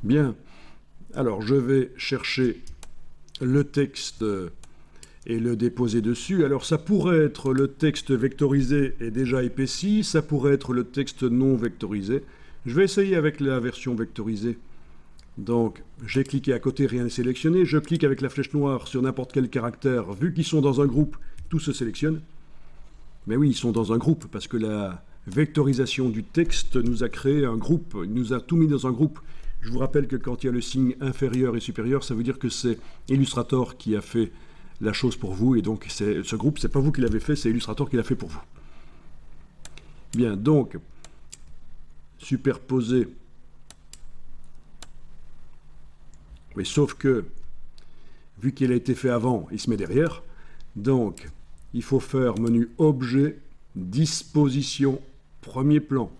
Bien, alors je vais chercher le texte et le déposer dessus. Alors ça pourrait être le texte vectorisé et déjà épaissi, ça pourrait être le texte non vectorisé. Je vais essayer avec la version vectorisée. Donc j'ai cliqué à côté, rien n'est sélectionné. Je clique avec la flèche noire sur n'importe quel caractère. Vu qu'ils sont dans un groupe, tout se sélectionne. Mais oui, ils sont dans un groupe parce que la vectorisation du texte nous a créé un groupe, il nous a tout mis dans un groupe. Je vous rappelle que quand il y a le signe inférieur et supérieur, ça veut dire que c'est Illustrator qui a fait la chose pour vous, et donc ce groupe, c'est pas vous qui l'avez fait, c'est Illustrator qui l'a fait pour vous. Bien, donc, superposer. Mais sauf que, vu qu'il a été fait avant, il se met derrière. Donc, il faut faire menu Objet, Disposition, Premier plan.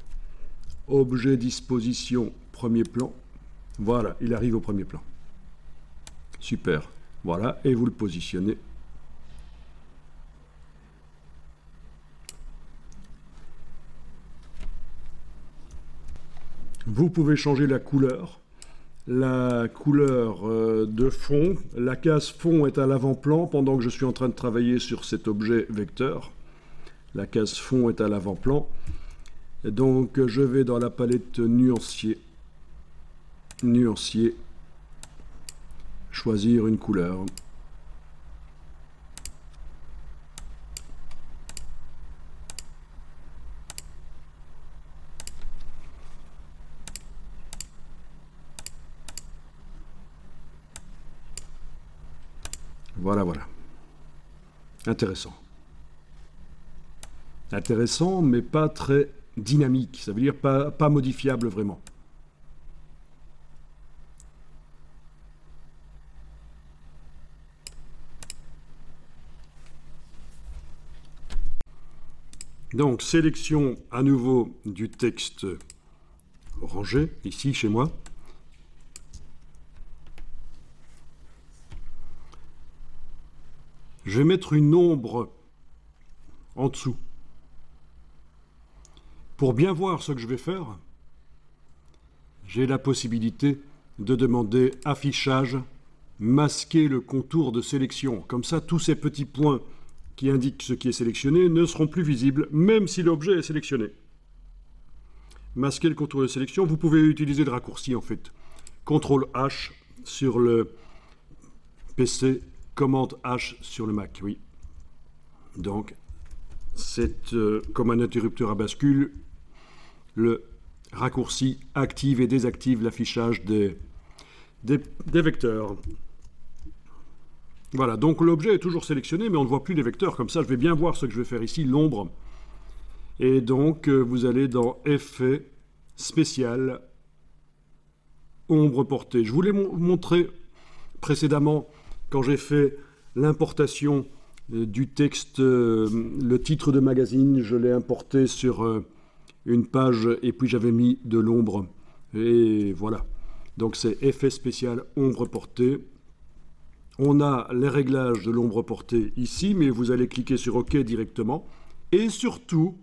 Objet, Disposition, Premier plan. Voilà, il arrive au premier plan. Super. Voilà, et vous le positionnez. Vous pouvez changer la couleur de fond. La case fond est à l'avant-plan pendant que je suis en train de travailler sur cet objet vecteur. La case fond est à l'avant-plan. Donc je vais dans la palette nuancier. Nuancier. Choisir une couleur. Voilà, voilà. Intéressant. Intéressant, mais pas très dynamique. Ça veut dire pas modifiable vraiment. Donc, sélection à nouveau du texte rangé, ici, chez moi. Je vais mettre une ombre en dessous. Pour bien voir ce que je vais faire, j'ai la possibilité de demander affichage, masquer le contour de sélection. Comme ça, tous ces petits points qui indiquent ce qui est sélectionné ne seront plus visibles, même si l'objet est sélectionné. Masquer le contour de sélection, vous pouvez utiliser le raccourci en fait. CTRL H sur le PC, commande H sur le Mac, oui. Donc, c'est comme un interrupteur à bascule, le raccourci active et désactive l'affichage des vecteurs. Voilà, donc l'objet est toujours sélectionné, mais on ne voit plus les vecteurs. Comme ça, je vais bien voir ce que je vais faire ici, l'ombre. Et donc, vous allez dans Effet, Spécial, Ombre portée. Je vous l'ai montré précédemment quand j'ai fait l'importation du texte, le titre de magazine. Je l'ai importé sur une page et puis j'avais mis de l'ombre. Et voilà. Donc, c'est Effet spécial, Ombre portée. On a les réglages de l'ombre portée ici, mais vous allez cliquer sur OK directement. Et surtout,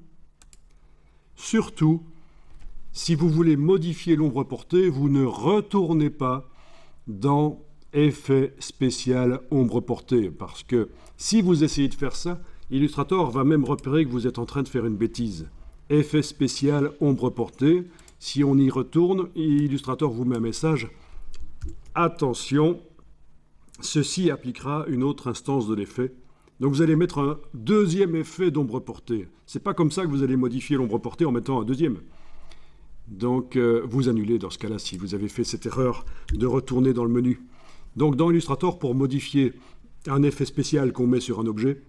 si vous voulez modifier l'ombre portée, vous ne retournez pas dans Effet spécial ombre portée. Parce que si vous essayez de faire ça, Illustrator va même repérer que vous êtes en train de faire une bêtise. Effet spécial ombre portée. Si on y retourne, Illustrator vous met un message. Attention, ceci appliquera une autre instance de l'effet. Donc vous allez mettre un deuxième effet d'ombre portée. C'est pas comme ça que vous allez modifier l'ombre portée en mettant un deuxième. Donc vous annulez dans ce cas-là si vous avez fait cette erreur de retourner dans le menu. Donc dans Illustrator, pour modifier un effet spécial qu'on met sur un objet,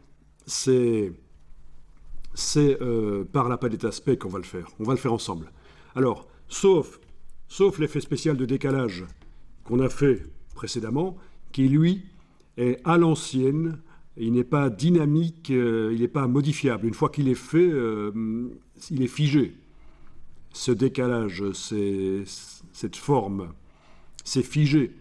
c'est par la palette aspect qu'on va le faire. On va le faire ensemble. Alors, sauf l'effet spécial de décalage qu'on a fait précédemment, qui lui est à l'ancienne, il n'est pas dynamique, il n'est pas modifiable. Une fois qu'il est fait, il est figé. Ce décalage, cette forme, c'est figé.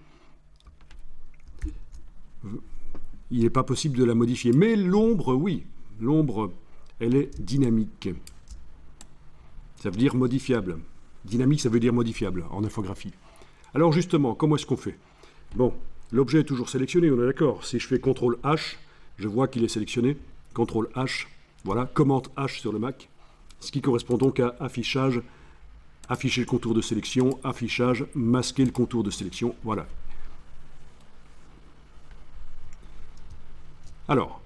Il n'est pas possible de la modifier. Mais l'ombre, oui. L'ombre, elle est dynamique. Ça veut dire modifiable. Dynamique, ça veut dire modifiable en infographie. Alors justement, comment est-ce qu'on fait? Bon, l'objet est toujours sélectionné, on est d'accord. Si je fais CTRL H, je vois qu'il est sélectionné. CTRL H, voilà, commande H sur le Mac, ce qui correspond donc à affichage, afficher le contour de sélection, affichage, masquer le contour de sélection, voilà. Alors,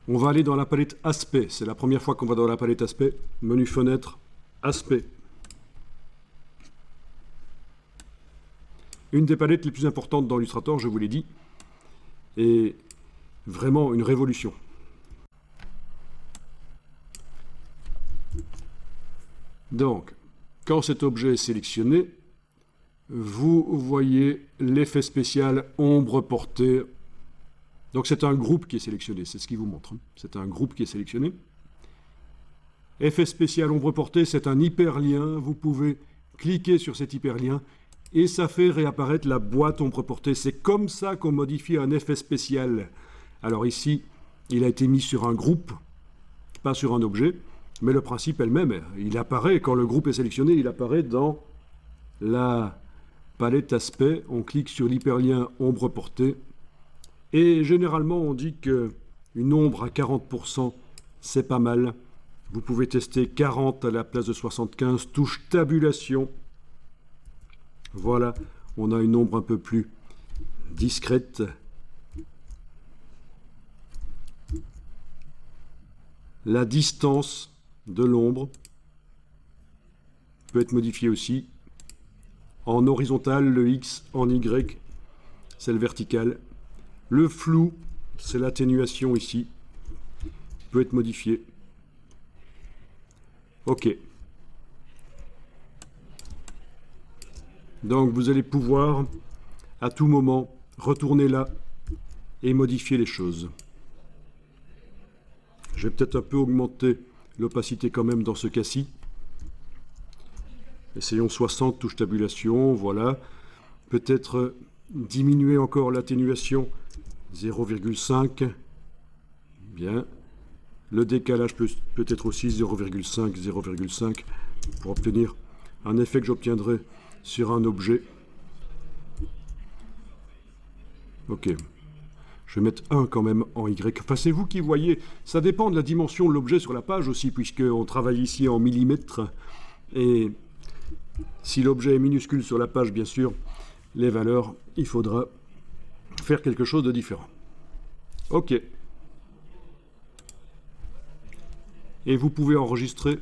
on va aller dans la palette Aspect. C'est la première fois qu'on va dans la palette Aspect. Menu Fenêtre, Aspect. Une des palettes les plus importantes dans Illustrator, je vous l'ai dit, et vraiment une révolution. Donc, quand cet objet est sélectionné, vous voyez l'effet spécial ombre portée. Donc c'est un groupe qui est sélectionné, c'est ce qu'il vous montre. C'est un groupe qui est sélectionné. Effet spécial ombre portée, c'est un hyperlien. Vous pouvez cliquer sur cet hyperlien et ça fait réapparaître la boîte ombre portée. C'est comme ça qu'on modifie un effet spécial. Alors ici, il a été mis sur un groupe, pas sur un objet, mais le principe est le même. Il apparaît, quand le groupe est sélectionné, il apparaît dans la palette aspect. On clique sur l'hyperlien ombre portée. Et généralement, on dit qu'une ombre à 40%, c'est pas mal. Vous pouvez tester 40 à la place de 75, touche tabulation. Voilà, on a une ombre un peu plus discrète. La distance de l'ombre peut être modifiée aussi. En horizontal, le X, en Y, c'est le vertical. Le flou, c'est l'atténuation ici, peut être modifié. OK. Donc vous allez pouvoir, à tout moment, retourner là et modifier les choses. Je vais peut-être un peu augmenter l'opacité quand même dans ce cas-ci. Essayons 60, touche tabulation, voilà. Peut-être diminuer encore l'atténuation, 0,5. Bien. Le décalage peut être aussi 0,5, 0,5 pour obtenir un effet que j'obtiendrai sur un objet. OK. Je vais mettre 1 quand même en Y. Enfin, c'est vous qui voyez. Ça dépend de la dimension de l'objet sur la page aussi, puisqu'on travaille ici en millimètres. Et si l'objet est minuscule sur la page, bien sûr, les valeurs, il faudra faire quelque chose de différent. OK. Et vous pouvez enregistrer